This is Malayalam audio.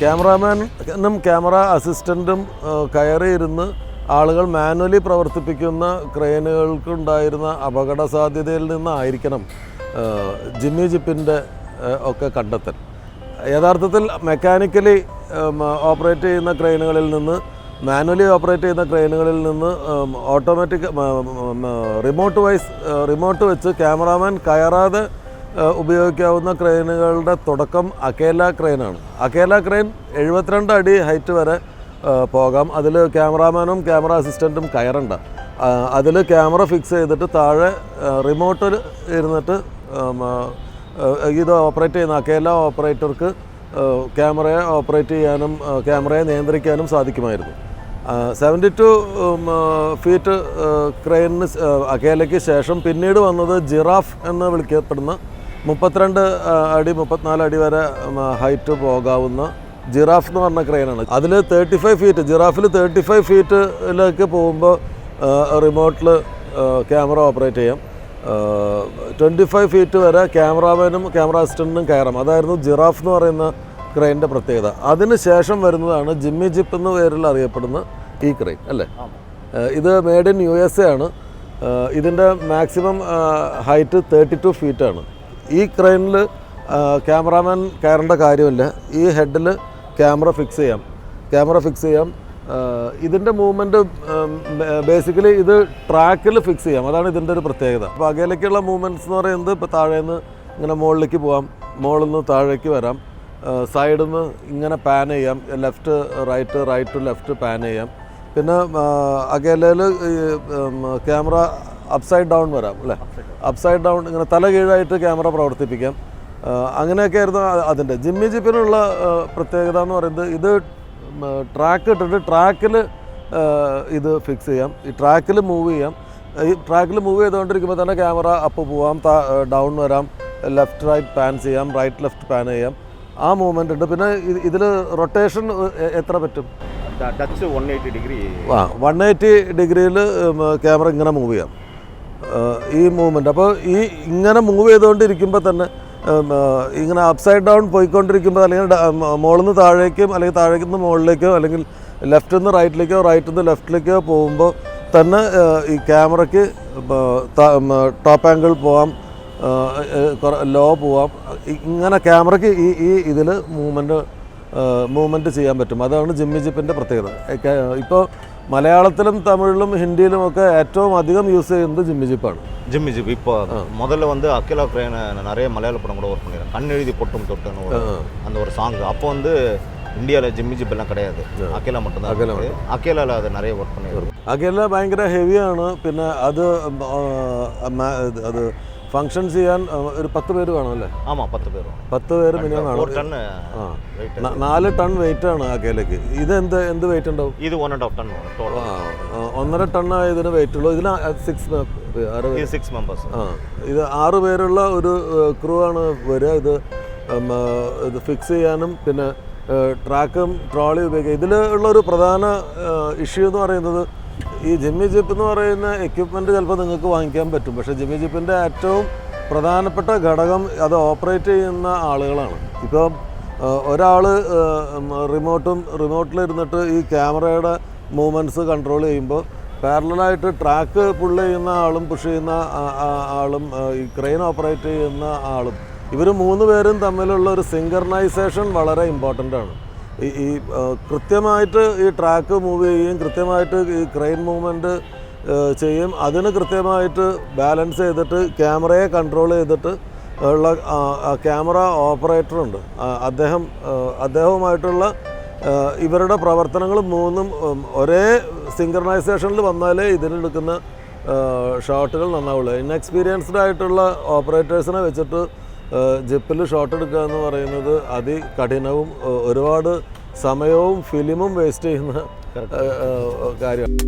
ക്യാമറാമാനും ക്യാമറ അസിസ്റ്റൻറ്റും കയറിയിരുന്ന് ആളുകൾ മാനുവലി പ്രവർത്തിപ്പിക്കുന്ന ക്രെയിനുകൾക്കുണ്ടായിരുന്ന അപകട സാധ്യതയിൽ നിന്നായിരിക്കണം ജിമ്മി ജിപ്പിൻ്റെ ഒക്കെ കണ്ടെത്തൽ. യഥാർത്ഥത്തിൽ മെക്കാനിക്കലി ഓപ്പറേറ്റ് ചെയ്യുന്ന ക്രെയിനുകളിൽ നിന്ന് മാനുവലി ഓപ്പറേറ്റ് ചെയ്യുന്ന ക്രെയിനുകളിൽ നിന്ന് ഓട്ടോമാറ്റിക് റിമോട്ട് വെച്ച് ക്യാമറാമാൻ കയറാതെ ഉപയോഗിക്കാവുന്ന ക്രെയിനുകളുടെ തുടക്കം അക്കേല ക്രെയിനാണ്. അക്കേല ക്രെയിൻ 72 അടി ഹൈറ്റ് വരെ പോകാം. അതിൽ ക്യാമറാമാനും ക്യാമറ അസിസ്റ്റൻറ്റും കയറണ്ട. അതിൽ ക്യാമറ ഫിക്സ് ചെയ്തിട്ട് താഴെ റിമോട്ടിൽ ഇരുന്നിട്ട് ഇത് ഓപ്പറേറ്റ് ചെയ്യുന്ന അക്കേല ഓപ്പറേറ്റർക്ക് ക്യാമറയെ ഓപ്പറേറ്റ് ചെയ്യാനും ക്യാമറയെ നിയന്ത്രിക്കാനും സാധിക്കുമായിരുന്നു. 72 ഫീറ്റ് ക്രെയിനിന് അക്കേലയ്ക്ക് ശേഷം പിന്നീട് വന്നത് ജിറാഫ് എന്ന് വിളിക്കപ്പെടുന്ന 32 അടി 34 അടി വരെ ഹൈറ്റ് പോകാവുന്ന ജിറാഫ് എന്ന് പറഞ്ഞ ക്രെയിനാണ്. അതിൽ 35 ഫീറ്റ് ജിറാഫിൽ 35 ഫീറ്റിലേക്ക് പോകുമ്പോൾ റിമോട്ടിൽ ക്യാമറ ഓപ്പറേറ്റ് ചെയ്യാം. 25 ഫീറ്റ് വരെ ക്യാമറാമാനും ക്യാമറ അസിസ്റ്റൻറ്റിനും കയറാം. അതായിരുന്നു ജിറാഫ് എന്ന് പറയുന്ന ക്രെയിനിൻ്റെ പ്രത്യേകത. അതിന് ശേഷം വരുന്നതാണ് ജിമ്മി ജിപ്പ് എന്ന പേരിൽ അറിയപ്പെടുന്ന ഈ ക്രെയിൻ അല്ലേ. ഇത് മെയ്ഡ് ഇൻ USA ആണ്. ഇതിൻ്റെ മാക്സിമം ഹൈറ്റ് 32 ഫീറ്റാണ്. ഈ ക്രെയിനിൽ ക്യാമറാമാൻ കയറേണ്ട കാര്യമില്ല. ഈ ഹെഡിൽ ക്യാമറ ഫിക്സ് ചെയ്യാം. ഇതിൻ്റെ മൂവ്മെൻറ്റ് ബേസിക്കലി ഇത് ട്രാക്കിൽ ഫിക്സ് ചെയ്യാം. അതാണ് ഇതിൻ്റെ ഒരു പ്രത്യേകത. അപ്പോൾ അകലേക്കുള്ള മൂവ്മെൻറ്റ്സ് എന്ന് പറയുന്നത് ഇപ്പോൾ താഴേന്ന് ഇങ്ങനെ മുകളിലേക്ക് പോകാം, മുകളിൽ നിന്ന് താഴേക്ക് വരാം, സൈഡിൽ നിന്ന് ഇങ്ങനെ പാൻ ചെയ്യാം, ലെഫ്റ്റ് റൈറ്റ് ലെഫ്റ്റ് പാൻ ചെയ്യാം. പിന്നെ അകലയിൽ ക്യാമറ അപ്സൈഡ് ഡൗൺ വരാം അല്ലേ. അപ്സൈഡ് ഡൗൺ ഇങ്ങനെ തല കീഴായിട്ട് ക്യാമറ പ്രവർത്തിപ്പിക്കാം. അങ്ങനെയൊക്കെ ആയിരുന്നു അതിൻ്റെ. ജിമ്മി ജിപ്പിനുള്ള പ്രത്യേകത എന്ന് പറയുന്നത് ഇത് ട്രാക്ക് ഇട്ടിട്ട് ട്രാക്കിൽ ഇത് ഫിക്സ് ചെയ്യാം. ഈ ട്രാക്കിൽ മൂവ് ചെയ്യാം. ഈ ട്രാക്കിൽ മൂവ് ചെയ്തുകൊണ്ടിരിക്കുമ്പോൾ തന്നെ ക്യാമറ അപ്പ് പോവാം, ഡൗൺ വരാം, ലെഫ്റ്റ് റൈറ്റ് പാൻ ചെയ്യാം, റൈറ്റ് ലെഫ്റ്റ് പാൻ ചെയ്യാം. ആ മൂവ്മെൻ്റ് ഉണ്ട്. പിന്നെ ഇതിൽ റൊട്ടേഷൻ എത്ര പറ്റും? Touch 180 degree. 180 ഡിഗ്രിയിൽ ക്യാമറ ഇങ്ങനെ മൂവ് ചെയ്യാം. ഈ മൂവ്മെൻറ്റ് അപ്പോൾ ഈ ഇങ്ങനെ മൂവ് ചെയ്തുകൊണ്ടിരിക്കുമ്പോൾ തന്നെ ഇങ്ങനെ അപ്സൈഡ് ഡൗൺ പോയിക്കൊണ്ടിരിക്കുമ്പോൾ അല്ലെങ്കിൽ മുകളിൽ നിന്ന് താഴേക്കും അല്ലെങ്കിൽ താഴേക്ക് നിന്ന് മുകളിലേക്കോ അല്ലെങ്കിൽ ലെഫ്റ്റിൽ നിന്ന് റൈറ്റിലേക്കോ റൈറ്റിൽ നിന്ന് ലെഫ്റ്റിലേക്കോ പോകുമ്പോൾ തന്നെ ഈ ക്യാമറയ്ക്ക് ടോപ്പ് ആംഗിൾ പോവാം, ലോ പോവാം. ഇങ്ങനെ ക്യാമറയ്ക്ക് ഈ ഇതിൽ മൂവ്മെൻറ്റ് ചെയ്യാൻ പറ്റും. അതാണ് ജിമ്മി ജിപ്പിൻ്റെ പ്രത്യേകത. ഇപ്പോൾ മലയാളത്തിലും തമിഴിലും ഹിന്ദിയിലുമൊക്കെ ഏറ്റവും അധികം யூஸ் ചെയ്യുന്നത് ജിമ്മി ജിപ്പാണ്. ജിമ്മி ஜிப் இப்போ முதல்ல வந்து அக்கேலா கிரேன் நிறைய மலையாள படம் கூட ஒர்க் பண்ணியிருக்கேன். கண் எழுதி பொட்டும் தொட்டுன்னு அந்த ஒரு சாங். அப்போ வந்து இந்தியாவில் ജിമ്മി ജിപ്പ് എല്ലാം கிடையாது, അക്കേല மட்டும்தான். അക്കേലയിൽ അത് நிறைய ஒர்க் பண்ணியிருக்கேன். അക്കേല ഭയങ്കര ഹെവിയാണ്. പിന്നെ അത് ഫങ്ഷൻ ചെയ്യാൻ ഒരു 10 പേര് വേണം അല്ലേ? 10 പേര് മിനിമം വേണം. 4 ടൺ വെയിറ്റ് ആണ് അക്കേലയ്ക്ക്. ഇത് എന്ത് വെയിറ്റ് ഉണ്ടാവും? ഇത് 1.5 ടൺ. 1.5 ടൺ ഇതിന് വെയിറ്റ് ഉള്ളൂ. ഇതിന് 6 മെമ്പേഴ്സ്. ഇത് 6 പേരുള്ള ഒരു ക്രൂ ആണ് വരിക. ഇത് ഫിക്സ് ചെയ്യാനും പിന്നെ ട്രാക്കും ട്രോളി ഉപയോഗിക്കുക. ഇതിൽ ഉള്ളൊരു പ്രധാന ഇഷ്യൂ എന്ന് പറയുന്നത് ഈ ജിമ്മി ജിപ്പ് എന്ന് പറയുന്ന എക്യുപ്മെൻറ്റ് ചിലപ്പോൾ നിങ്ങൾക്ക് വാങ്ങിക്കാൻ പറ്റും. പക്ഷേ ജിമ്മി ജിപ്പിൻ്റെ ഏറ്റവും പ്രധാനപ്പെട്ട ഘടകം അത് ഓപ്പറേറ്റ് ചെയ്യുന്ന ആളുകളാണ്. ഇപ്പോൾ ഒരാൾ റിമോട്ടിലിരുന്നിട്ട് ഈ ക്യാമറയുടെ മൂവ്മെൻറ്റ്സ് കൺട്രോൾ ചെയ്യുമ്പോൾ പാരലലായിട്ട് ട്രാക്ക് പുള്ള് ചെയ്യുന്ന ആളും പുഷ് ചെയ്യുന്ന ആളും ഈ ക്രെയിൻ ഓപ്പറേറ്റ് ചെയ്യുന്ന ആളും ഇവർ 3 പേരും തമ്മിലുള്ള ഒരു സിങ്കർണൈസേഷൻ വളരെ ഇമ്പോർട്ടൻ്റ് ആണ്. ഈ കൃത്യമായിട്ട് ഈ ട്രാക്ക് മൂവ് ചെയ്യുകയും കൃത്യമായിട്ട് ഈ ക്രെയിൻ മൂവ്മെൻറ്റ് ചെയ്യും. അതിന് കൃത്യമായിട്ട് ബാലൻസ് ചെയ്തിട്ട് ക്യാമറയെ കൺട്രോൾ ചെയ്തിട്ട് ഉള്ള ക്യാമറ ഓപ്പറേറ്ററുണ്ട്. അദ്ദേഹവുമായിട്ടുള്ള ഇവരുടെ പ്രവർത്തനങ്ങൾ 3ഉം ഒരേ സിങ്കർണൈസേഷനിൽ വന്നാലേ ഇതിലെടുക്കുന്ന ഷോട്ടുകൾ നന്നാവുള്ളൂ. ഇൻഎക്സ്പീരിയൻസ്ഡ് ആയിട്ടുള്ള ഓപ്പറേറ്റേഴ്സിനെ വെച്ചിട്ട് ജിപ്പിൽ ഷോട്ട് എടുക്കുക എന്ന് പറയുന്നത് അതികഠിനവും ഒരുപാട് സമയവും ഫിലിമും വേസ്റ്റ് ചെയ്യുന്ന കാര്യമാണ്.